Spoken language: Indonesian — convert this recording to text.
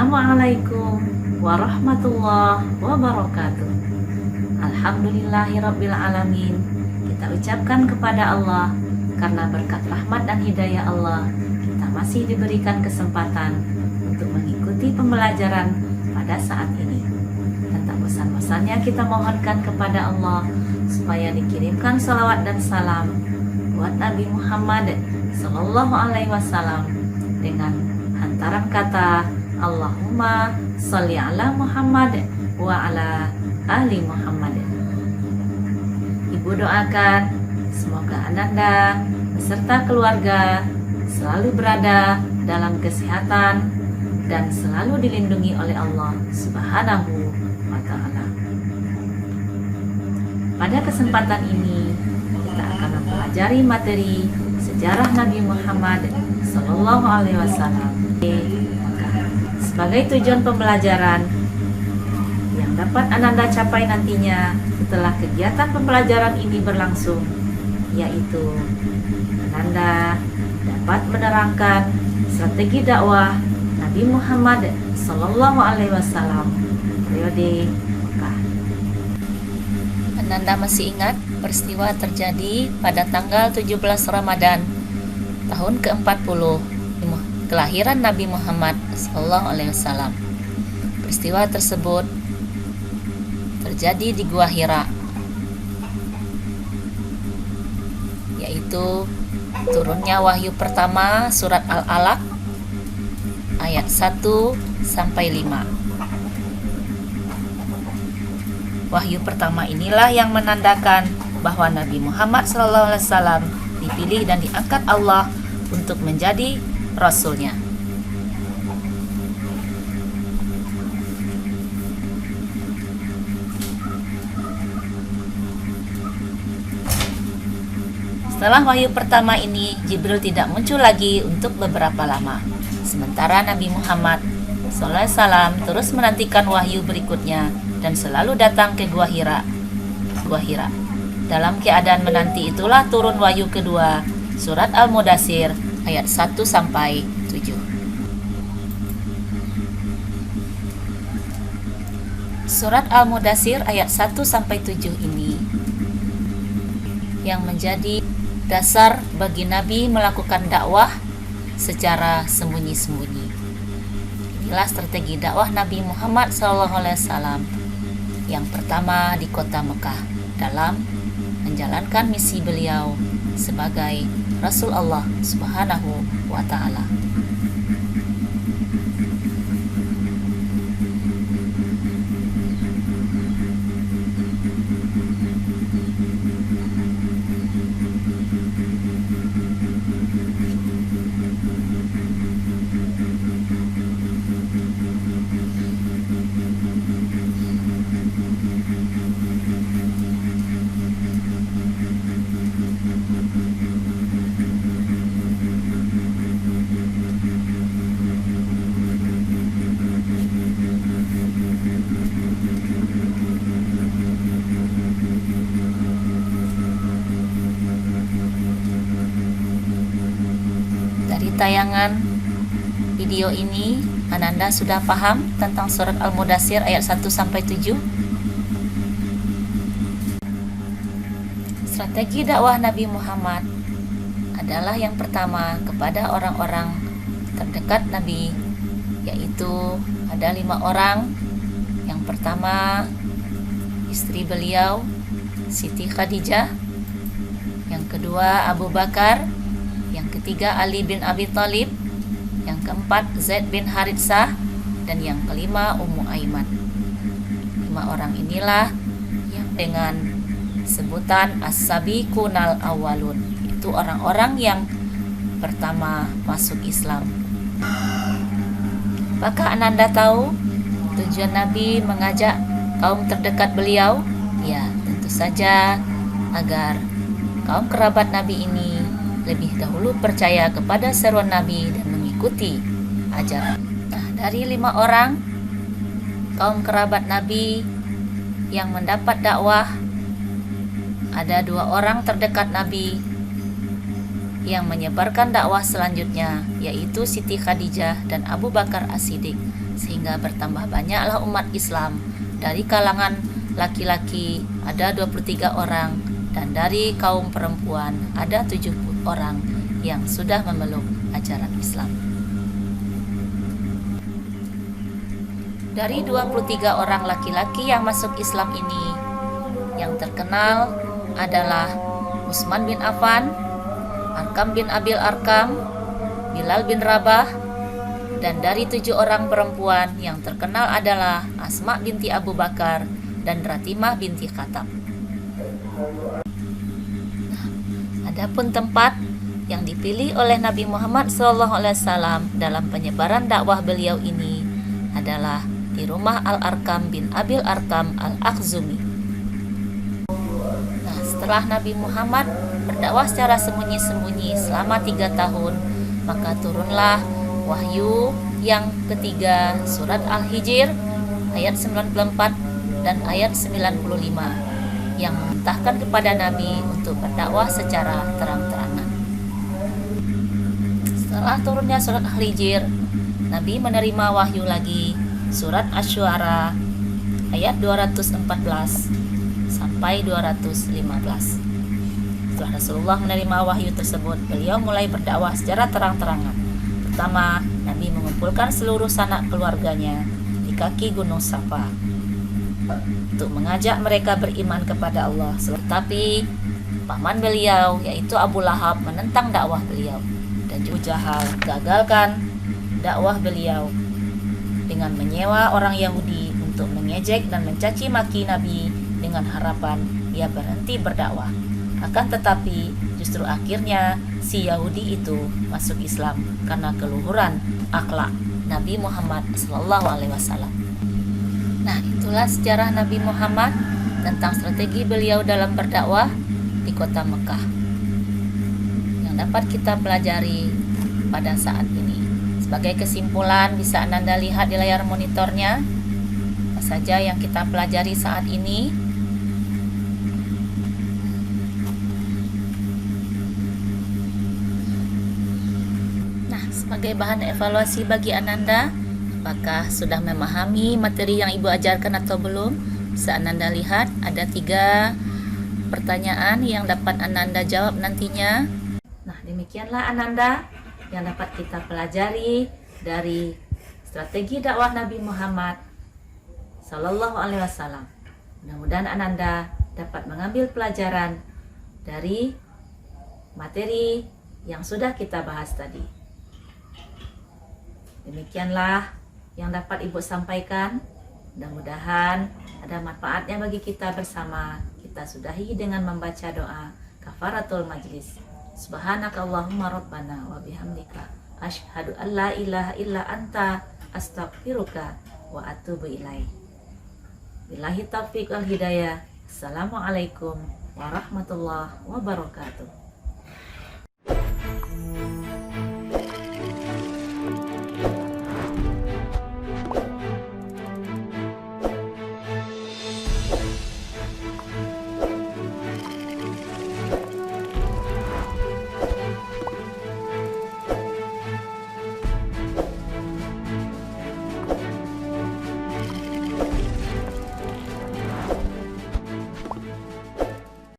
Assalamualaikum warahmatullahi wabarakatuh. Alhamdulillahirabbil alamin. Kita ucapkan kepada Allah, karena berkat rahmat dan hidayah Allah, kita masih diberikan kesempatan untuk mengikuti pembelajaran pada saat ini. Dan tak bosan-bosannya kita mohonkan kepada Allah supaya dikirimkan salawat dan salam buat Nabi Muhammad Sallallahu Alaihi Wasallam dengan hantaran kata Allahumma sholli ala Muhammad wa ala ali Muhammad. Ibu doakan semoga Ananda beserta keluarga selalu berada dalam kesehatan dan selalu dilindungi oleh Allah Subhanahu wa Ta'ala. Pada kesempatan ini kita akan mempelajari materi sejarah Nabi Muhammad Sallallahu Alaihi Wasallam. Sebagai tujuan pembelajaran yang dapat Ananda capai nantinya setelah kegiatan pembelajaran ini berlangsung, yaitu Ananda dapat menerangkan strategi dakwah Nabi Muhammad Sallallahu Alaihi Wasallam periode Mekah. Ananda masih ingat peristiwa terjadi pada tanggal 17 Ramadan tahun ke-40 kelahiran Nabi Muhammad Sallallahu Alaihi Wasallam. Peristiwa tersebut terjadi di Gua Hira, yaitu turunnya wahyu pertama surat Al-Alaq ayat 1 sampai 5. Wahyu pertama inilah yang menandakan bahwa Nabi Muhammad Sallallahu Alaihi Wasallam dipilih dan diangkat Allah untuk menjadi Rasulnya. Setelah wahyu pertama ini, Jibril tidak muncul lagi untuk beberapa lama. Sementara Nabi Muhammad SAW terus menantikan wahyu berikutnya dan selalu datang ke Gua Hira. Dalam keadaan menanti itulah turun wahyu kedua, surat Al-Mudaththir ayat 1 sampai 7. Surat Al-Mudaththir ayat 1 sampai 7 ini yang menjadi dasar bagi Nabi melakukan dakwah secara sembunyi-sembunyi. Inilah strategi dakwah Nabi Muhammad SAW yang pertama di kota Mekah dalam menjalankan misi beliau sebagai Rasul Allah Subhanahu wa Ta'ala. Tayangan video ini Ananda sudah paham tentang surat Al-Mudaththir ayat 1 sampai 7. Strategi dakwah Nabi Muhammad adalah yang pertama kepada orang-orang terdekat Nabi, yaitu ada 5 orang. Yang pertama istri beliau Siti Khadijah, yang kedua Abu Bakar, yang ketiga Ali bin Abi Thalib, yang keempat Zaid bin Haritsah, dan yang kelima Ummu Aiman. 5 orang inilah yang dengan sebutan As-Sabiqunal Awwalun, itu orang-orang yang pertama masuk Islam. Apakah Ananda tahu tujuan Nabi mengajak kaum terdekat beliau? Ya, tentu saja agar kaum kerabat Nabi ini lebih dahulu percaya kepada seruan Nabi dan mengikuti ajaran. Nah, dari 5 orang kaum kerabat Nabi yang mendapat dakwah, ada 2 orang terdekat Nabi yang menyebarkan dakwah selanjutnya, yaitu Siti Khadijah dan Abu Bakar As-Siddiq. sehingga bertambah banyaklah umat Islam. Dari kalangan laki-laki ada 23 orang, dan dari kaum perempuan ada 70 orang yang sudah memeluk ajaran Islam. Dari 23 orang laki-laki yang masuk Islam ini, yang terkenal adalah Utsman bin Affan, Arkam bin Abil Arkam, Bilal bin Rabah, dan dari 7 orang perempuan yang terkenal adalah Asma binti Abu Bakar dan Ratimah binti Khattab. Adapun tempat yang dipilih oleh Nabi Muhammad SAW dalam penyebaran dakwah beliau ini adalah di rumah Al-Arkam bin Abil Arkam Al-Akhzumi. Nah, setelah Nabi Muhammad berdakwah secara sembunyi-sembunyi selama 3 tahun, maka turunlah wahyu yang ketiga, surat Al-Hijr ayat 94 dan ayat 95, yang memerintahkan kepada Nabi untuk berdakwah secara terang-terangan. Setelah turunnya surat Al-Hijr, Nabi menerima wahyu lagi, surat Asy-Syu'ara ayat 214 sampai 215. Setelah Rasulullah menerima wahyu tersebut, beliau mulai berdakwah secara terang-terangan. Pertama, Nabi mengumpulkan seluruh sanak keluarganya di kaki Gunung Safa untuk mengajak mereka beriman kepada Allah. Tetapi paman beliau, yaitu Abu Lahab, menentang dakwah beliau, dan juga Jahal gagalkan dakwah beliau dengan menyewa orang Yahudi untuk mengejek dan mencaci maki Nabi dengan harapan ia berhenti berdakwah. Akan tetapi justru akhirnya si Yahudi itu masuk Islam karena keluhuran akhlak Nabi Muhammad SAW. Nah, itulah sejarah Nabi Muhammad tentang strategi beliau dalam berdakwah di kota Mekah yang dapat kita pelajari pada saat ini. Sebagai kesimpulan, bisa Ananda lihat di layar monitornya apa saja yang kita pelajari saat ini. Sebagai bahan evaluasi bagi Ananda, apakah sudah memahami materi yang Ibu ajarkan atau belum? Bisa Ananda lihat ada 3 pertanyaan yang dapat Ananda jawab nantinya. Nah, demikianlah Ananda yang dapat kita pelajari dari strategi dakwah Nabi Muhammad Sallallahu Alaihi Wasallam. Mudah-mudahan Ananda dapat mengambil pelajaran dari materi yang sudah kita bahas tadi. Demikianlah yang dapat Ibu sampaikan. Mudah-mudahan ada manfaatnya bagi kita bersama. Kita sudahi dengan membaca doa kafaratul majlis. Subhanakallahumma rabbana wa bihamdika asyhadu an la ilaha illa anta astaghfiruka wa atubu ilaik. Billahi taufiq wal hidayah. Assalamualaikum warahmatullahi wabarakatuh.